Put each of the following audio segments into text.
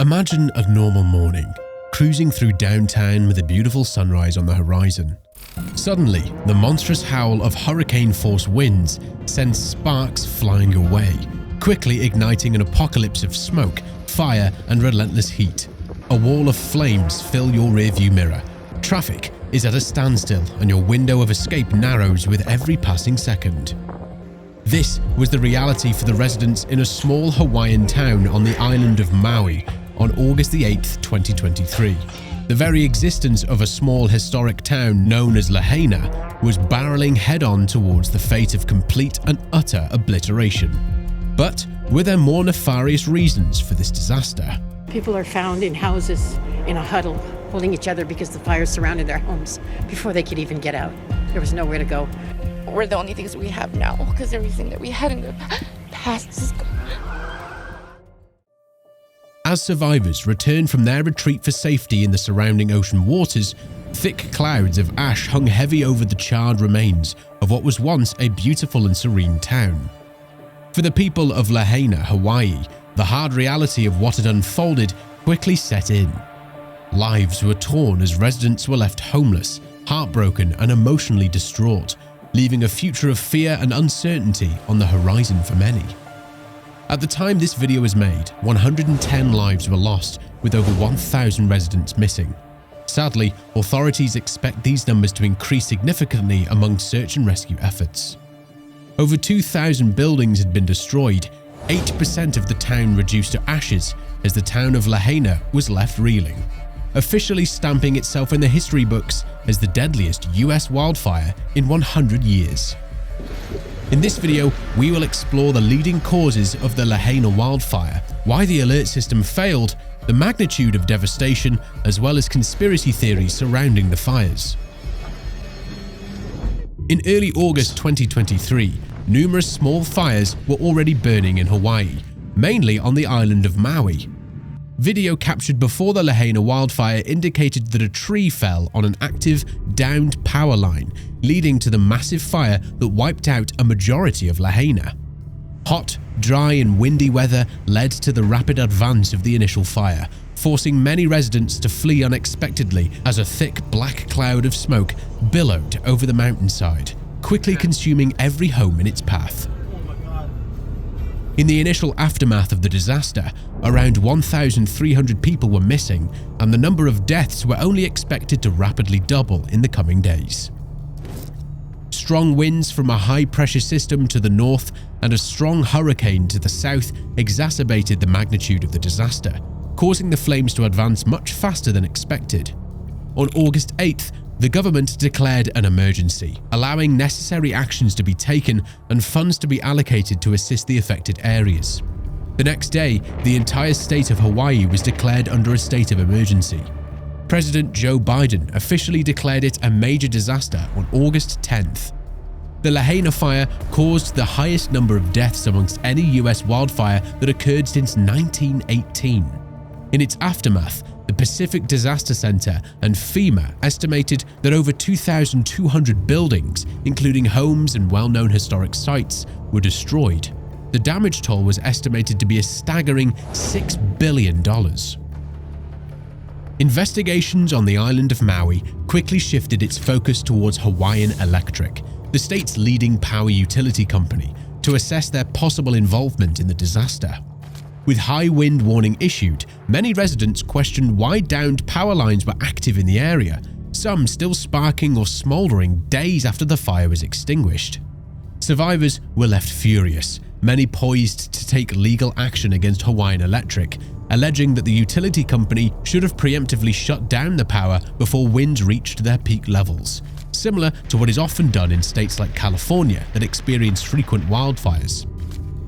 Imagine a normal morning, cruising through downtown with a beautiful sunrise on the horizon. Suddenly, the monstrous howl of hurricane-force winds sends sparks flying your way, quickly igniting an apocalypse of smoke, fire, and relentless heat. A wall of flames fill your rearview mirror. Traffic is at a standstill, and your window of escape narrows with every passing second. This was the reality for the residents in a small Hawaiian town on the island of Maui on August 8, 2023. The very existence of a small historic town known as Lahaina was barreling head-on towards the fate of complete and utter obliteration. But were there more nefarious reasons for this disaster? People are found in houses in a huddle, holding each other because the fire surrounded their homes before they could even get out. There was nowhere to go. We're the only things we have now because everything that we had in the past is gone. As survivors returned from their retreat for safety in the surrounding ocean waters, thick clouds of ash hung heavy over the charred remains of what was once a beautiful and serene town. For the people of Lahaina, Hawaii, the hard reality of what had unfolded quickly set in. Lives were torn as residents were left homeless, heartbroken, and emotionally distraught, leaving a future of fear and uncertainty on the horizon for many. At the time this video was made, 110 lives were lost, with over 1,000 residents missing. Sadly, authorities expect these numbers to increase significantly among search and rescue efforts. Over 2,000 buildings had been destroyed, 8% of the town reduced to ashes, as the town of Lahaina was left reeling, officially stamping itself in the history books as the deadliest US wildfire in 100 years. In this video, we will explore the leading causes of the Lahaina wildfire, why the alert system failed, the magnitude of devastation, as well as conspiracy theories surrounding the fires. In early August 2023, numerous small fires were already burning in Hawaii, mainly on the island of Maui. Video captured before the Lahaina wildfire indicated that a tree fell on an active, downed power line, leading to the massive fire that wiped out a majority of Lahaina. Hot, dry, and windy weather led to the rapid advance of the initial fire, forcing many residents to flee unexpectedly as a thick black cloud of smoke billowed over the mountainside, quickly consuming every home in its path. In the initial aftermath of the disaster, around 1,300 people were missing, and the number of deaths were only expected to rapidly double in the coming days. Strong winds from a high-pressure system to the north and a strong hurricane to the south exacerbated the magnitude of the disaster, causing the flames to advance much faster than expected. On August 8th, the government declared an emergency, allowing necessary actions to be taken and funds to be allocated to assist the affected areas. The next day, the entire state of Hawaii was declared under a state of emergency. President Joe Biden officially declared it a major disaster on August 10th. The Lahaina fire caused the highest number of deaths amongst any US wildfire that occurred since 1918. In its aftermath, the Pacific Disaster Center and FEMA estimated that over 2,200 buildings, including homes and well-known historic sites, were destroyed. The damage toll was estimated to be a staggering $6 billion. Investigations on the island of Maui quickly shifted its focus towards Hawaiian Electric, the state's leading power utility company, to assess their possible involvement in the disaster. With high wind warning issued, many residents questioned why downed power lines were active in the area, some still sparking or smoldering days after the fire was extinguished. Survivors were left furious, many poised to take legal action against Hawaiian Electric, alleging that the utility company should have preemptively shut down the power before winds reached their peak levels, similar to what is often done in states like California that experience frequent wildfires.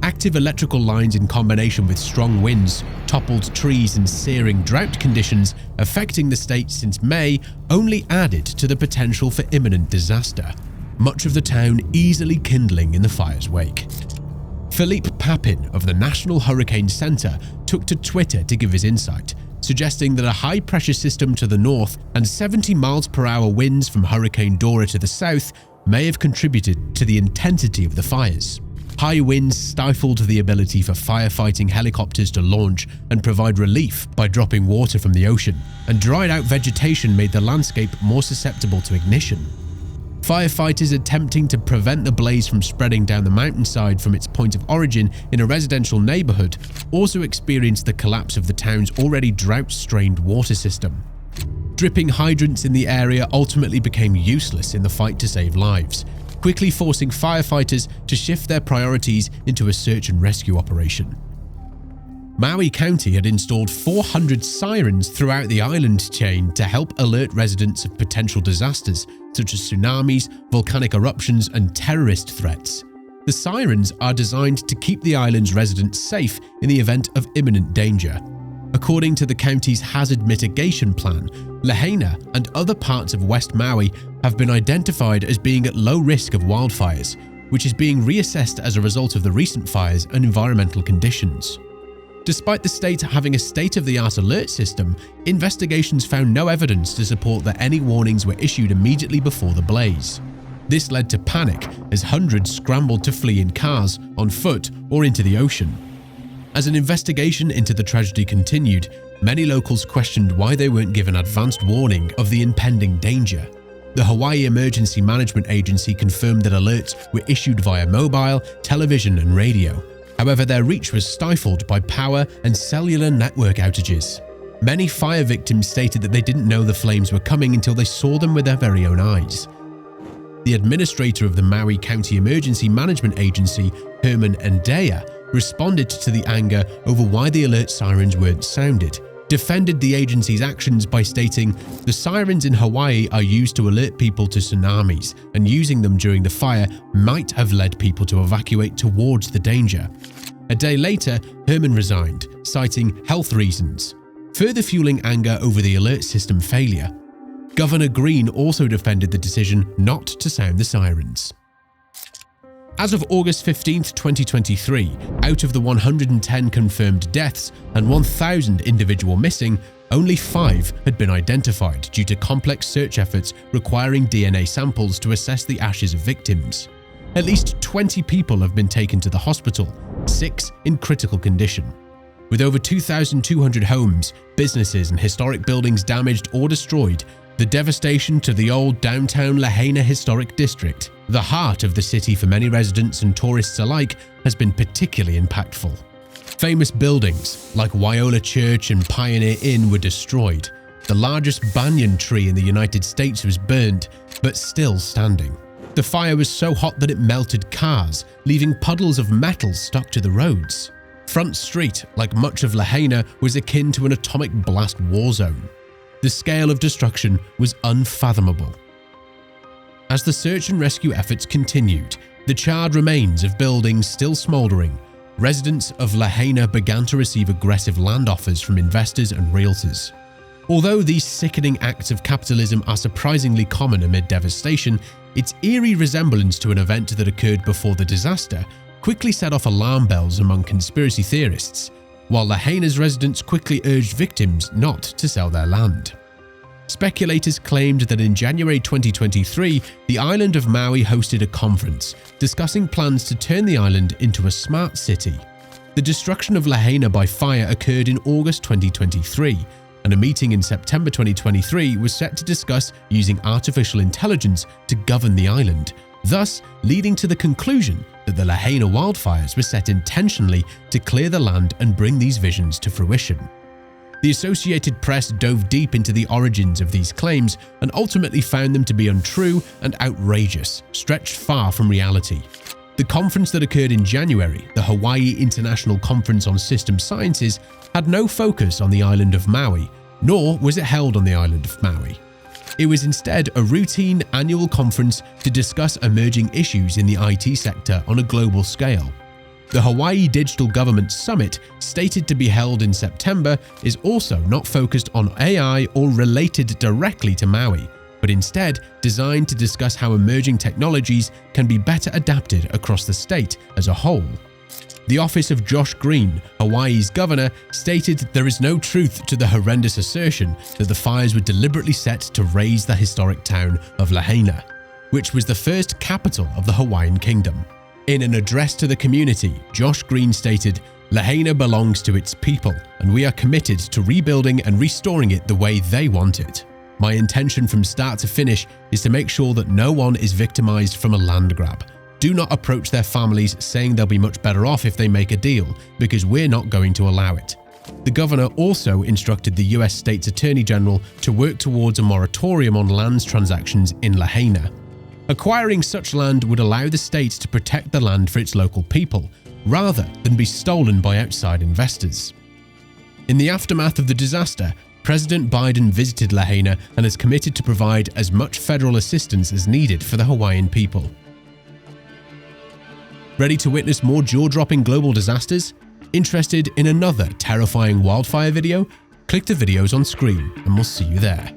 Active electrical lines in combination with strong winds, toppled trees, and searing drought conditions affecting the state since May only added to the potential for imminent disaster, much of the town easily kindling in the fire's wake. Philippe Papin of the National Hurricane Center took to Twitter to give his insight, suggesting that a high-pressure system to the north and 70 miles per hour winds from Hurricane Dora to the south may have contributed to the intensity of the fires. High winds stifled the ability for firefighting helicopters to launch and provide relief by dropping water from the ocean, and dried out vegetation made the landscape more susceptible to ignition. Firefighters attempting to prevent the blaze from spreading down the mountainside from its point of origin in a residential neighborhood also experienced the collapse of the town's already drought-strained water system. Dripping hydrants in the area ultimately became useless in the fight to save lives, quickly forcing firefighters to shift their priorities into a search and rescue operation. Maui County had installed 400 sirens throughout the island chain to help alert residents of potential disasters such as tsunamis, volcanic eruptions, and terrorist threats. The sirens are designed to keep the island's residents safe in the event of imminent danger. According to the county's hazard mitigation plan, Lahaina and other parts of West Maui have been identified as being at low risk of wildfires, which is being reassessed as a result of the recent fires and environmental conditions. Despite the state having a state-of-the-art alert system, investigations found no evidence to support that any warnings were issued immediately before the blaze. This led to panic as hundreds scrambled to flee in cars, on foot, or into the ocean. As an investigation into the tragedy continued, many locals questioned why they weren't given advanced warning of the impending danger. The Hawaii Emergency Management Agency confirmed that alerts were issued via mobile, television, and radio. However, their reach was stifled by power and cellular network outages. Many fire victims stated that they didn't know the flames were coming until they saw them with their very own eyes. The administrator of the Maui County Emergency Management Agency, Herman Ndea, responded to the anger over why the alert sirens weren't sounded, defended the agency's actions by stating, "The sirens in Hawaii are used to alert people to tsunamis, and using them during the fire might have led people to evacuate towards the danger." A day later, Herman resigned, citing health reasons, further fueling anger over the alert system failure. Governor Green also defended the decision not to sound the sirens. As of August 15, 2023, out of the 110 confirmed deaths and 1,000 individual missing, only 5 had been identified due to complex search efforts requiring DNA samples to assess the ashes of victims. At least 20 people have been taken to the hospital, 6 in critical condition. With over 2,200 homes, businesses, and historic buildings damaged or destroyed, the devastation to the old downtown Lahaina Historic District, the heart of the city for many residents and tourists alike, has been particularly impactful. Famous buildings like Waiola Church and Pioneer Inn were destroyed. The largest banyan tree in the United States was burned, but still standing. The fire was so hot that it melted cars, leaving puddles of metal stuck to the roads. Front Street, like much of Lahaina, was akin to an atomic blast war zone. The scale of destruction was unfathomable. As the search and rescue efforts continued, the charred remains of buildings still smouldering, residents of Lahaina began to receive aggressive land offers from investors and realtors. Although these sickening acts of capitalism are surprisingly common amid devastation, its eerie resemblance to an event that occurred before the disaster quickly set off alarm bells among conspiracy theorists, while Lahaina's residents quickly urged victims not to sell their land. Speculators claimed that in January 2023, the island of Maui hosted a conference discussing plans to turn the island into a smart city. The destruction of Lahaina by fire occurred in August 2023, and a meeting in September 2023 was set to discuss using artificial intelligence to govern the island, thus leading to the conclusion that the Lahaina wildfires were set intentionally to clear the land and bring these visions to fruition. The Associated Press dove deep into the origins of these claims and ultimately found them to be untrue and outrageous, stretched far from reality. The conference that occurred in January, the Hawaii International Conference on System Sciences, had no focus on the island of Maui, nor was it held on the island of Maui. It was instead a routine annual conference to discuss emerging issues in the IT sector on a global scale. The Hawaii Digital Government Summit, stated to be held in September, is also not focused on AI or related directly to Maui, but instead designed to discuss how emerging technologies can be better adapted across the state as a whole. The office of Josh Green, Hawaii's governor, stated there is no truth to the horrendous assertion that the fires were deliberately set to raze the historic town of Lahaina, which was the first capital of the Hawaiian kingdom. In an address to the community, Josh Green stated, "Lahaina belongs to its people, and we are committed to rebuilding and restoring it the way they want it. My intention from start to finish is to make sure that no one is victimized from a land grab. Do not approach their families saying they'll be much better off if they make a deal, because we're not going to allow it." The governor also instructed the US State's Attorney General to work towards a moratorium on lands transactions in Lahaina. Acquiring such land would allow the state to protect the land for its local people, rather than be stolen by outside investors. In the aftermath of the disaster, President Biden visited Lahaina and has committed to provide as much federal assistance as needed for the Hawaiian people. Ready to witness more jaw-dropping global disasters? Interested in another terrifying wildfire video? Click the videos on screen and we'll see you there.